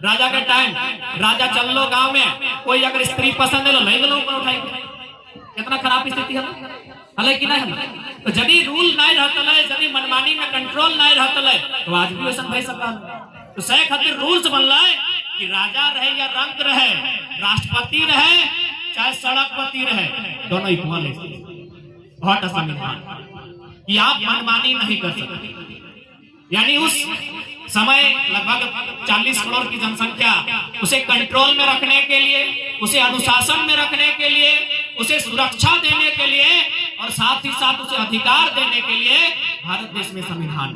राजा के टाइम राजा चल लो गांव में, कोई अगर स्त्री पसंद है लो ले लो ऊपर उठाई, कितना खराब स्थिति है हले कि नहीं। तो यदि रूल नहीं रहता है, यदि मनमानी में कंट्रोल नहीं रहता है, तो आज भी वैसा भय सकता है। तो सही खातिर रूल्स बनला है कि राजा रहे या रंक रहे, राष्ट्रपति रहे चाहे सड़कपति रहे, दोनों इक्वल है। बहुत संविधान कि आप मनमानी नहीं कर सकते। यानी उस समय लगभग 40 करोड़ की जनसंख्या, उसे कंट्रोल में रखने के लिए, उसे अनुशासन में रखने के लिए, उसे सुरक्षा देने के लिए और साथ ही साथ उसे अधिकार देने के लिए भारत देश में संविधान,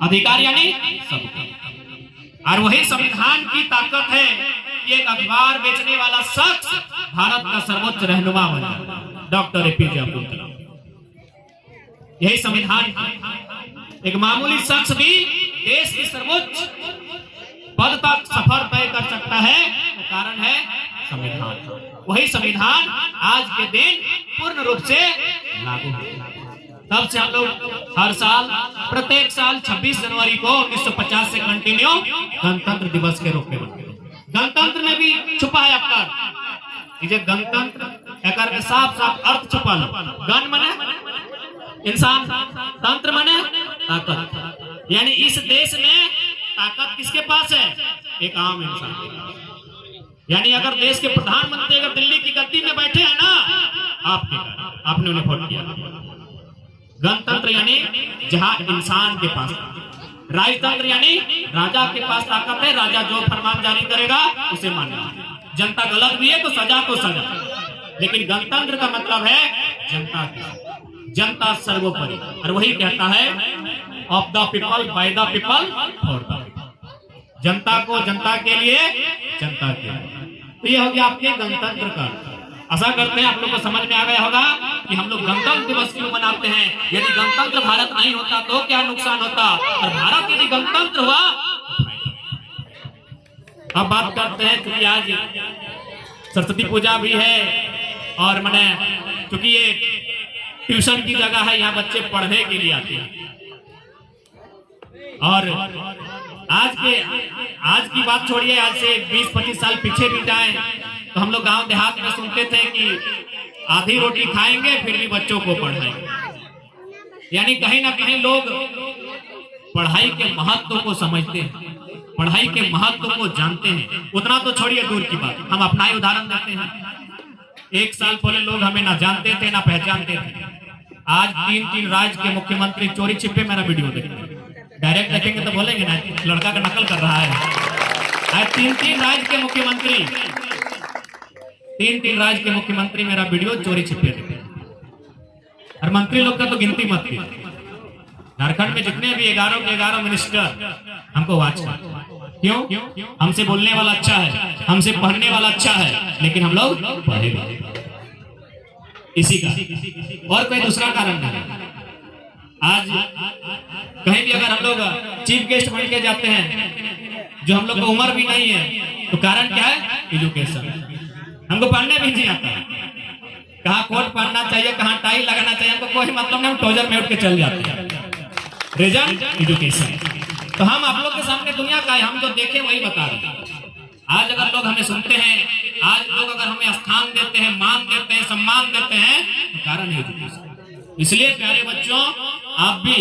अधिकार यानी सबको। और वही संविधान की ताकत है कि एक अखबार बेचने वाला शख्स भारत का सर्वोच्च रहनुमा बना, डॉक्टर APJ अब्दुल कलाम। यही संविधान एक मामूली शख्स भी देश की सर्वोच्च पद तक सफर तय कर सकता है, तो कारण है संविधान। वही संविधान आज के दिन पूर्ण रूप से लागू है। तब से हम लोग हर साल, प्रत्येक साल 26 जनवरी को 1950 से कंटिन्यू गणतंत्र दिवस के रूप में मनाते हैं। गणतंत्र में भी छुपा है आपका गणतंत्र के साफ साफ अर्थ छुपा लो। गण मने इंसान, तंत्र मने ताकत। यानी इस देश में ताकत किसके पास है? एक आम इंसान। यानी अगर देश के प्रधानमंत्री अगर दिल्ली की गद्दी में बैठे हैं ना, आपने उन्हें वोट किया। गणतंत्र यानी जहां इंसान के पास, राजतंत्र यानी राजा के पास ताकत है, राजा जो फरमान जारी करेगा उसे मानना। जनता गलत भी है तो सजा को सजा, लेकिन गणतंत्र का मतलब है जनता की, जनता सर्वोपरि। और वही कहता है of the people, by the people, for the people. जनता को जनता के लिए, जनता के लिए। तो ये हो गया आपके गणतंत्र का। आशा करते हैं आप लोग को समझ में आ गया होगा कि हम लोग गणतंत्र दिवस क्यों मनाते हैं। यदि गणतंत्र भारत नहीं होता तो क्या नुकसान होता, और भारत यदि गणतंत्र हुआ। अब बात करते हैं, क्योंकि आज सरस्वती पूजा भी है और मैंने क्योंकि ये ट्यूशन की जगह है, यहाँ बच्चे पढ़ने के लिए आते हैं। और आज की बात छोड़िए, आज से 20-25 साल पीछे भी जाए तो हम लोग गांव देहात में सुनते थे कि आधी रोटी खाएंगे फिर भी बच्चों को पढ़ाएंगे। यानी कहीं ना कहीं लोग पढ़ाई के महत्व को समझते हैं, पढ़ाई के महत्व को जानते हैं। उतना तो छोड़िए दूर की बात, हम अपना ही उदाहरण देते हैं। 1 साल पहले लोग हमें ना जानते थे ना पहचानते थे। आज 3 राज्य के मुख्यमंत्री चोरी छिपे मेरा वीडियो देखेंगे, डायरेक्ट देखेंगे तो बोलेंगे ना लड़का का नकल कर रहा है। आज 3 राज्य के मुख्यमंत्री, 3 राज्य के मुख्यमंत्री मेरा वीडियो चोरी छिपे देखेंगे। और मंत्री लोग का तो गिनती मत की। झारखंड में जितने भी 11 के 11 मिनिस्टर हमको वॉच कर, क्यों? हमसे बोलने वाला अच्छा है, हमसे पढ़ने वाला अच्छा है, लेकिन हम लोग पढ़ेगा इसी का, और कोई दूसरा कारण नहीं। आज कहीं भी अगर हम लोग चीफ गेस्ट बन के जाते हैं, जो हम लोग को उम्र भी नहीं है, तो कारण क्या है? एजुकेशन। हमको पढ़ने भी नहीं आता, कहाँ कोट पहनना चाहिए, कहाँ टाई लगाना चाहिए, हमको कोई मतलब नहीं, हम टोजर में उठ के चल जाते हैं। Reason education. तो हम आप लोग के सामने दुनिया का है, हम जो देखे वही बता रहे हैं। आज अगर लोग हमें सुनते हैं, आज लोग अगर हमें स्थान देते हैं, मान देते हैं, सम्मान देते हैं, तो कारण है एजुकेशन। इसलिए प्यारे बच्चों, आप भी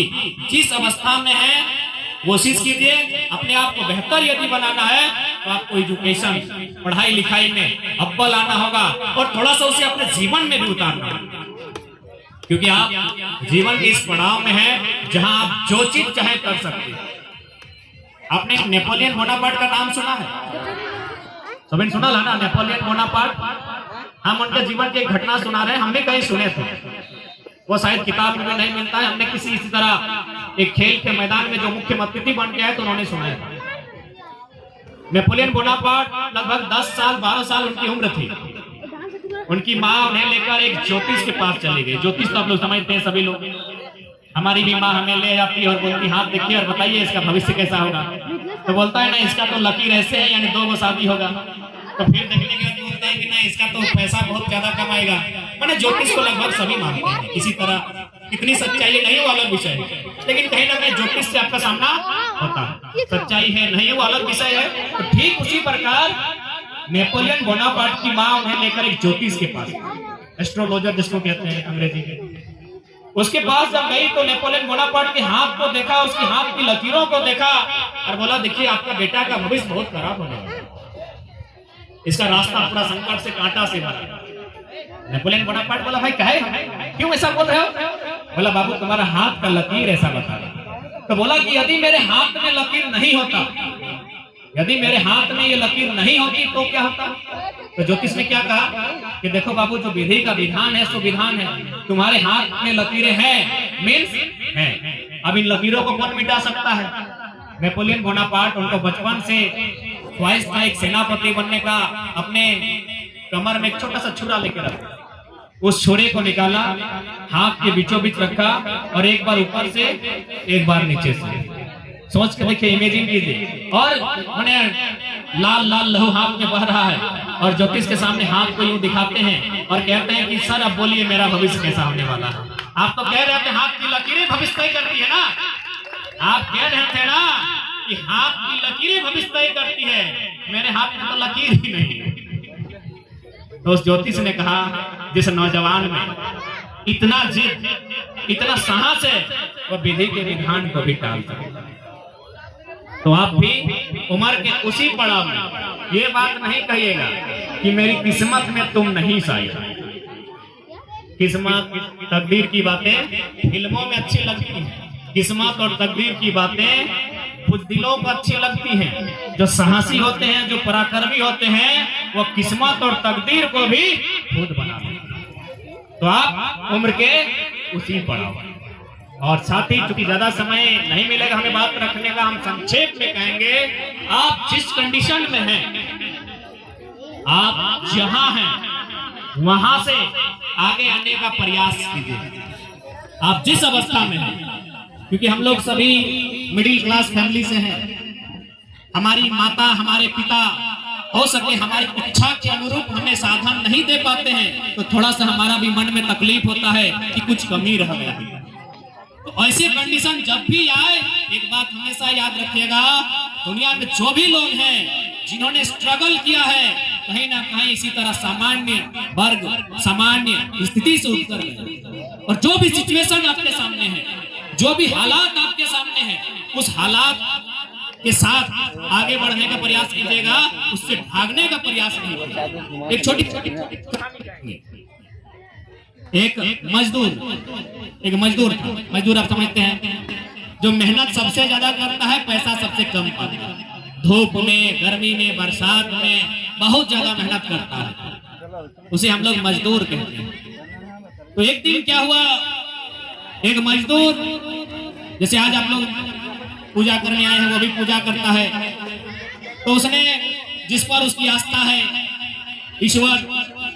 जिस अवस्था में हैं कोशिश कीजिए अपने आप को बेहतर यदि बनाना है तो आपको एजुकेशन, पढ़ाई लिखाई में अव्वल आना होगा, और थोड़ा सा उसे अपने जीवन में भी उतारना होगा। क्योंकि आप जीवन के इस पड़ाव में हैं जहां आप जो चीज चाहे कर सकते हैं। आपने नेपोलियन बोनापार्ट का नाम सुना है? सबने सुना ना नेपोलियन बोनापार्ट। हम उनके जीवन की एक घटना सुना रहे हैं, हम भी कहीं सुने थे, वो शायद किताब में नहीं मिलता है। हमने किसी इसी तरह एक खेल के मैदान में जो मुख्य अतिथि बन गया है तो उन्होंने सुनाया। नेपोलियन बोनापार्ट लगभग 10 साल 12 साल उनकी उम्र थी। उनकी माँ उन्हें लेकर एक ज्योतिष के पास चली गई। ज्योतिष तो आप लोग समझते हैं सभी लोग, हमारी भी माँ हमें ले जाती है और बोलती हाथ देखिए और बताइए इसका भविष्य कैसा होगा। तो बोलता है ना इसका तो लकीर ऐसे है, यानी 2 शादी होगा। तो फिर देखने के बाद बोलता है कि ना इसका तो पैसा बहुत ज्यादा कमाएगा। मैंने ज्योतिष को लगभग सभी मानते हैं, इसी तरह कितनी सच्चाई नहीं वो अलग विषय है, लेकिन कहीं ना कहीं ज्योतिष से आपका सामना होता है। सच्चाई है नहीं वो अलग विषय है। तो ठीक उसी प्रकार नेपोलियन बोनापार्ट की माँ उन्हें लेकर एक ज्योतिष के पास, एस्ट्रोलॉजर जिसको कहते हैं अंग्रेजी में, उसके पास जब गई तो नेपोलियन बोनापार्ट के हाथ को देखा, उसके हाथ की लकीरों को देखा और बोला देखिए आपका बेटा का भविष्य बहुत खराब होने वाला है, इसका रास्ता पूरा संकट से कांटा से भरा। नेपोलियन बोनापार्ट बोला भाई कहे क्यों ऐसा बोल रहे हो? बोला बाबू तुम्हारा हाथ का लकीर ऐसा बता रहा। तो बोला कि यदि मेरे हाथ में लकीर नहीं होता, यदि मेरे हाथ में ये लकीर नहीं होती तो क्या होता? तो ज्योतिष ने क्या कहा कि देखो बाबू जो विधि का विधान है सो विधान है, तुम्हारे हाथ में लकीरें हैं मीन्स है। अब इन लकीरों को कौन मिटा सकता है? नेपोलियन बोनापार्ट, उनको बचपन से ख्वाहिश था एक सेनापति बनने का, अपने कमर में एक छोटा सा छुरा लेकर रखा, उस छोरे को निकाला, हाथ के बीचों बीच रखा और एक बार ऊपर से एक बार नीचे से, सोच के देखिए, इमेजिन कीजिए, और उन्हें लाल लाल लहू हाथ में बह रहा है और ज्योतिष के सामने हाथ को यूं दिखाते हैं और कहते हैं कि सर अब बोलिए मेरा भविष्य कैसा होने वाला है। आप तो कह रहे थे हाथ की लकीरें भविष्य तय करती है ना, आप कह रहे थे ना कि हाथ की लकीरें भविष्य तय करती है, मेरे हाथ में तो लकीर ही नहीं है। तो उस ज्योतिष ने कहा जिस नौजवान में इतना जिद, इतना साहस है, वो विधि के विधान को भी टाल सकता है। तो आप भी उम्र के उसी पड़ाव में ये बात नहीं कहिएगा कि मेरी किस्मत में तुम नहीं शायद। किस्मत तकदीर की बातें फिल्मों में अच्छी लगती हैं, किस्मत और तकदीर की बातें कुछ दिलों को अच्छी लगती हैं। जो साहसी होते हैं, जो पराक्रमी होते हैं, वो किस्मत और तकदीर को भी खुद बना लेते हैं। तो आप उम्र के उसी पड़ाव, और साथ ही चूंकि ज्यादा समय नहीं मिलेगा हमें बात रखने का, हम संक्षेप में कहेंगे आप जिस कंडीशन में हैं, आप जहां हैं वहां से आगे आने का प्रयास कीजिए। आप जिस अवस्था में हैं, क्योंकि हम लोग सभी मिडिल क्लास फैमिली से हैं, हमारी माता हमारे पिता हो सके हमारी इच्छा के अनुरूप हमें साधन नहीं दे पाते हैं, तो थोड़ा सा हमारा भी मन में तकलीफ होता है कि कुछ कमी रह गया है। तो ऐसे कंडीशन जब भी आए, एक बात हमेशा याद रखिएगा, दुनिया में जो भी लोग हैं जिन्होंने स्ट्रगल किया है, कहीं ना कहीं इसी तरह सामान्य वर्ग, सामान्य स्थिति से उठकर गए। और जो भी सिचुएशन आपके सामने है, जो भी हालात आपके सामने है, उस हालात के साथ आगे बढ़ने का प्रयास कीजिएगा, उससे भागने का प्रयास नहीं कीजिएगा। एक छोटी कहानी, एक मजदूर था। मजदूर आप समझते हैं, जो मेहनत सबसे ज्यादा करता है, पैसा सबसे कम पाता है। धूप में, गर्मी में, बरसात में बहुत ज्यादा मेहनत करता है, उसे हम लोग मजदूर कहते हैं। तो एक दिन क्या हुआ, एक मजदूर, जैसे आज आप लोग पूजा करने आए हैं वो भी पूजा करता है, तो उसने जिस पर उसकी आस्था है ईश्वर,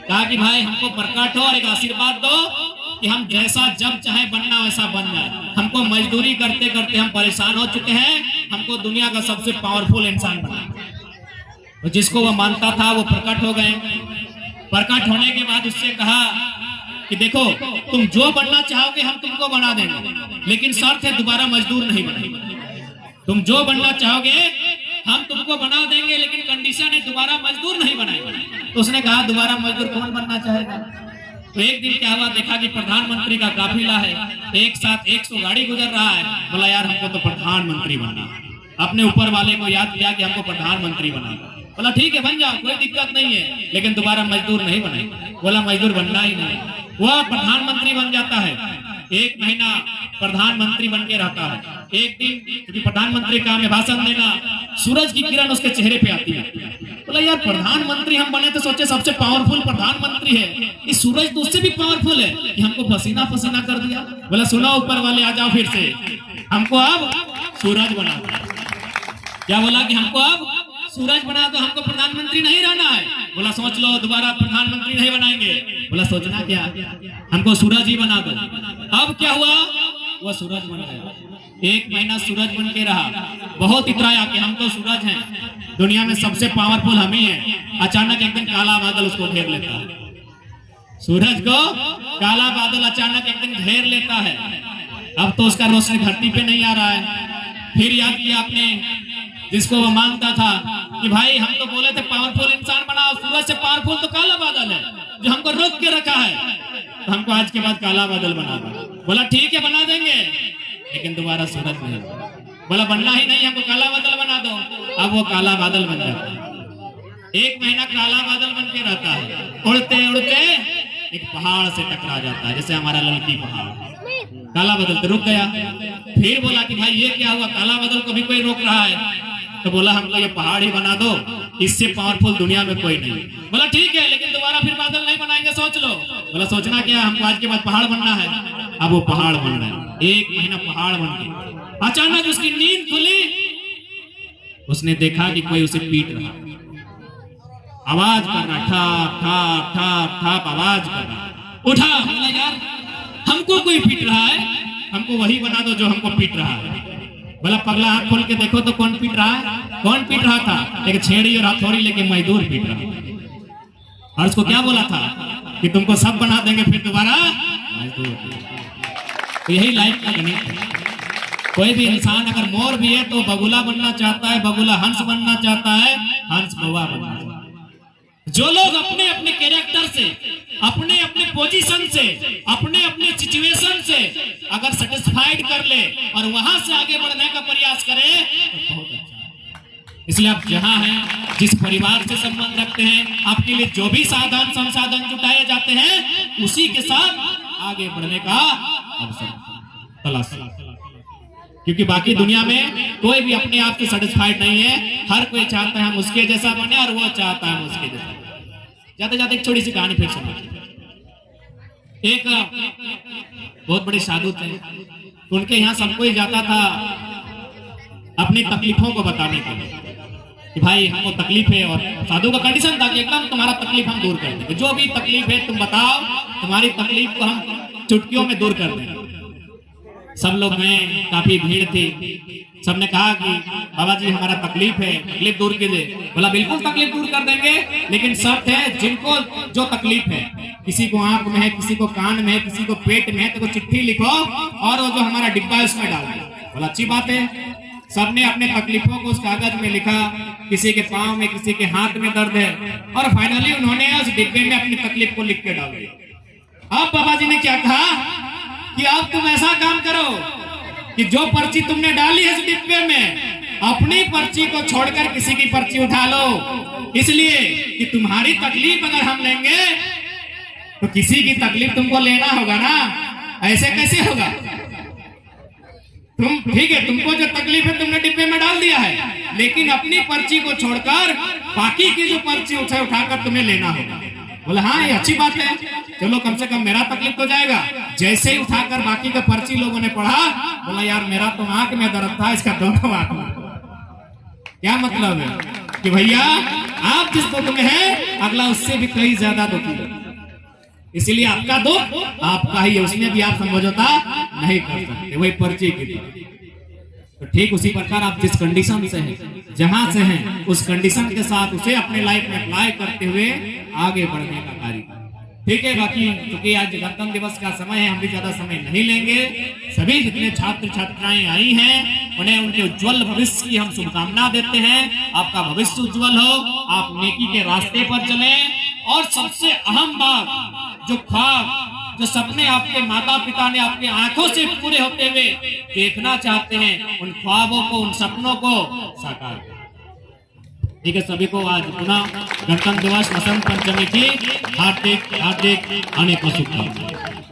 कहा कि भाई हमको प्रकट हो और एक आशीर्वाद दो कि हम जैसा जब चाहे बनना वैसा बन जाए। हमको मजदूरी करते करते हम परेशान हो चुके हैं, हमको दुनिया का सबसे पावरफुल इंसान बना। तो जिसको वो मानता था वो प्रकट हो गए। प्रकट होने के बाद उससे कहा कि देखो तुम जो बनना चाहोगे हम तुमको बना देंगे, लेकिन शर्त है दोबारा मजदूर नहीं बनेगा। तुम जो बनना चाहोगे हम तुमको बना देंगे, लेकिन कंडीशन है दोबारा मजदूर नहीं बनाएंगे। तो उसने कहा दोबारा मजदूर कौन बनना चाहेगा। तो एक दिन क्या हुआ, देखा कि प्रधानमंत्री का काफिला है, एक साथ 100 गाड़ी गुजर रहा है। बोला यार हमको तो प्रधानमंत्री बनना। अपने ऊपर वाले को याद किया कि हमको प्रधानमंत्री बनना। बोला ठीक है बन जाओ, कोई दिक्कत नहीं है, लेकिन दोबारा मजदूर नहीं बनेगा। बोला मजदूर बनना ही नहीं। वह प्रधानमंत्री बन जाता है, 1 महीना प्रधानमंत्री बन के रहता है। एक दिन क्योंकि प्रधानमंत्री का हमें भाषण देना, सूरज की किरण उसके चेहरे पे आती है। बोला यार प्रधानमंत्री हम बने तो सोचे सबसे पावरफुल प्रधानमंत्री है, इस सूरज तो उससे भी पावरफुल है कि हमको पसीना पसीना कर दिया। बोला सुनो ऊपर वाले आ जाओ फिर से, हमको अब सूरज बना दो। क्या बोला कि हमको अब सूरज बना दो, हमको प्रधानमंत्री नहीं रहना है। बोला सोच लो दोबारा प्रधानमंत्री नहीं बनाएंगे। बोला सोचना क्या, हमको सूरज ही बना दो। अब क्या हुआ, वो सूरज बन गया। 1 महीना सूरज बन के रहा, बहुत इतराया कि हम तो सूरज हैं, दुनिया में सबसे पावरफुल हम ही हैं। अचानक एक दिन काला बादल उसको घेर लेता है। सूरज को काला बादल अचानक एक दिन घेर लेता है। अब तो उसका रोशनी धरती पे नहीं आ रहा है, फिर याद किया आपने जिसको वो मानता था कि भाई हम तो बोले थे पावरफुल इंसान बनाओ, सूरज से पावरफुल तो काला बादल है जो हमको रोक के रखा है, तो हमको आज के बाद काला बादल बना दो। बोला ठीक है बना देंगे, लेकिन दोबारा सूरज नहीं। बोला बनना ही नहीं, हमको काला बादल बना दो। अब वो काला बादल बन जाता है, 1 महीना काला बादल बन के रहता है, उड़ते उड़ते एक पहाड़ से टकरा जाता है, जैसे हमारा लड़की पहाड़, काला बादल तो रुक गया। फिर बोला कि भाई ये क्या हुआ, काला बादल को भी कोई रोक रहा है, तो बोला हमको ये पहाड़ ही बना दो, इससे पावरफुल दुनिया में कोई नहीं। बोला ठीक है, लेकिन दोबारा फिर बादल नहीं बनाएंगे, सोच लो। बोला सोचना क्या, हमको आज के बाद पहाड़ बनना है। अब वो पहाड़ बन रहा है, 1 महीना पहाड़ बन गया। अचानक उसकी नींद खुली, उसने देखा कि कोई उसे पीट रहा, आवाज कर रहा, ठाप ठाप ठाप ठाप आवाज कर रहा। उठा, बोला यार हमको कोई पीट रहा है, हमको वही बना दो जो हमको पीट रहा है। बोला पगला आंख खोल के देखो तो कौन पीट रहा है। कौन पीट रहा था, एक छेड़ी और हथौड़ी लेके मजदूर पीट रहा। और उसको क्या बोला था कि तुमको सब बना देंगे फिर दोबारा मजदूर। तो यही लाइफ का गणित है। कोई भी इंसान अगर मोर भी है तो बगुला बनना चाहता है, बगुला हंस बनना चाहता है, हंस कौवा बनना चाहता है। जो लोग अपने अपने कैरेक्टर से, अपने अपने पोजीशन से, अपने अपने सिचुएशन से अगर सेटिस्फाइड कर ले और वहां से आगे बढ़ने का प्रयास करे तो बहुत अच्छा है। इसलिए आप जहां हैं, जिस परिवार से संबंध रखते हैं, आपके लिए जो भी साधन संसाधन जुटाए जाते हैं, उसी के साथ आगे बढ़ने का अवसर तलाश, क्योंकि बाकी दुनिया में कोई भी अपने आप से सेटिस्फाइड नहीं है। हर कोई चाहता है हम उसके जैसा बने और वो चाहता है हम उसके जैसा। जाते जाते एक छोटी सी कहानी फिर सुना। एक बहुत बड़े साधु थे, उनके यहाँ सब कोई जाता था अपनी तकलीफों को बताने के लिए कि भाई हमको तकलीफ है, और साधु का कंडीशन था कि एकदम तुम्हारा तकलीफ हम दूर कर देंगे, जो भी तकलीफ है तुम बताओ, तुम्हारी तकलीफ को हम चुटकियों में दूर कर देंगे। सब लोग में काफी भीड़ थी, सबने कहा कि बाबा जी हमारा तकलीफ है, तकलीफ दूर कीजिए। बोला बिल्कुल तकलीफ दूर कर देंगे, लेकिन शर्त है जिनको जो तकलीफ है, किसी को आंख में है, किसी को कान में है, किसी को पेट में है, तो चिट्ठी लिखो और वो जो हमारा डिब्बा है उसमें डाल दो। बोला अच्छी बात है। सबने अपने तकलीफों को उस कागज में लिखा, किसी के पाँव में, किसी के हाथ में दर्द है, और फाइनली उन्होंने उस डिब्बे में अपनी तकलीफ को लिख के डाल दिया। अब बाबा जी ने क्या कहा कि अब तुम ऐसा काम करो कि जो पर्ची तुमने डाली है इस डिब्बे में, अपनी पर्ची को छोड़कर किसी की पर्ची उठा लो, इसलिए कि तुम्हारी तकलीफ अगर हम लेंगे तो किसी की तकलीफ तुमको लेना होगा ना, ऐसे कैसे होगा। तुम ठीक है, तुमको जो तकलीफ है तुमने डिब्बे में डाल दिया है, लेकिन अपनी पर्ची को छोड़कर बाकी की जो पर्ची उठाकर तुम्हें लेना होगा। बोला हाँ ये अच्छी बात है, चलो कम से कम मेरा तकलीफ तो जाएगा। जैसे ही उठाकर बाकी का पर्ची लोगों ने पढ़ा, बोला यार मेरा तो आंख में दर्द था, इसका दोनों आंख में। क्या मतलब है कि भैया आप जिस दुख में है, अगला उससे भी कहीं ज्यादा दुखी है, इसीलिए आपका दुख आपका ही है, उसमें भी आप समझौता नहीं कर सकते, वही पर्ची की तरह। तो ठीक उसी प्रकार आप जिस कंडीशन से हैं, जहां से हैं, उस कंडीशन के साथ उसे अपने लाइफ में अप्लाई करते हुए आगे बढ़ने का कार्य करें। ठीक है, बाकी क्योंकि आज गणतंत्र दिवस का समय है, हम भी ज्यादा समय नहीं लेंगे। सभी जितने छात्र छात्राएं आई हैं, उन्हें उनके उज्जवल भविष्य की हम शुभकामना देते हैं। आपका भविष्य उज्जवल हो, आप नेकी के रास्ते पर चलें, और सबसे अहम बात, जो ख्वाब, जो सपने आपके माता पिता ने आपके आंखों से पूरे होते हुए देखना चाहते हैं, उन ख्वाबों को, उन सपनों को साकार करें। ठीक है, सभी को आज पुनः गणतंत्र दिवस, वसंत पंचमी की हार्दिक हार्दिक अनेक शुभकामनाएं।